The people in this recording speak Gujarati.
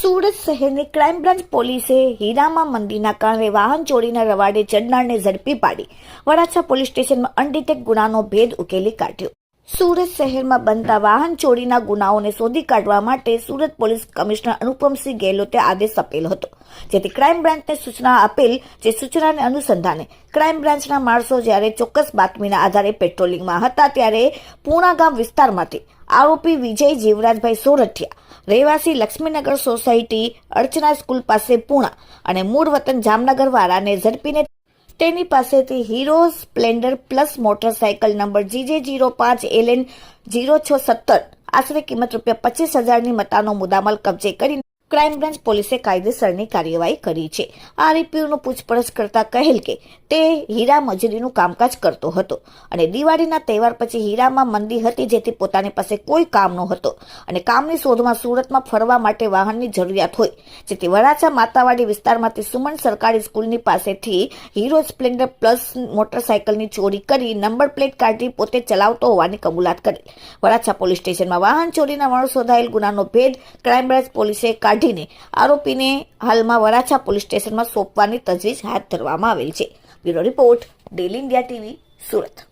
સુરત શહેરની ક્રાઇમ બ્રાન્ચ પોલીસે હીરામા મંદિરના કારણે વાહન ચોરીના રવાડે ચડનારને ઝડપી પાડી વરાછા પોલીસ સ્ટેશનમાં અનડિટેક્ટ ગુનાનો ભેદ ઉકેલી કાઢ્યો. સુરત શહેરમાં બનતા વાહન ચોરીના ગુનાઓને શોધી કાઢવા માટે સુરત પોલીસ કમિશનર અનુપમસિંહ ગેહલોતે આદેશ આપેલો હતો, જેથી ક્રાઇમ બ્રાન્ચને સૂચના આપેલ. જે સૂચનાને અનુસંધાને ક્રાઇમ બ્રાન્ચના માણસો જ્યારે ચોક્કસ બાતમીના આધારે પેટ્રોલિંગમાં હતા ત્યારે પૂણા ગામ વિસ્તારમાંથી આરોપી વિજય જીવરાજભાઈ સોરઠિયા, રહેવાસી લક્ષ્મીનગર સોસાયટી અર્ચના સ્કૂલ પાસે પૂણા અને મૂળ વતન જામનગર વાળાને ઝડપીને તેની પાસેથી hero Splendor plus motorcycle number GJ05LN 0617 આશરે કિંમત ₹25,000ની મતાનો મુદ્દામાલ કબજે કરી ક્રાઇમ બ્રાન્ચ પોલીસે કાયદેસરની કાર્યવાહી કરી છે. આરોપીઓનું પૂછપરછ કરતા કહેલ કે તે હીરા મજૂરીનું કામકાજ કરતો હતો અને દિવાળીના તહેવાર પછી હીરામાં મંદી હતી, જેથી પોતાની પાસે કોઈ કામ ન હતો અને કામની શોધમાં સુરતમાં ફરવા માટે વાહનની જરૂરિયાત હોય, જેથી વરાછા માતાવાડી વિસ્તારમાંથી સુમન સરકારી સ્કૂલની પાસેથી હીરો સ્પ્લેન્ડર પ્લસ મોટરસાયકલની ચોરી કરી નંબર પ્લેટ કાઢી પોતે ચલાવતો હોવાની કબૂલાત કરી વરાછા પોલીસ સ્ટેશનમાં વાહન ચોરીના વણ શોધાયેલ ગુનાનો ભેદ ક્રાઇમ બ્રાન્ચ પોલીસે કાઢીને આરોપીને હાલમાં વરાછા પોલીસ સ્ટેશનમાં સોંપવાની તજવીજ હાથ ધરવામાં આવેલ છે. Bureau report, daily India TV, Surat.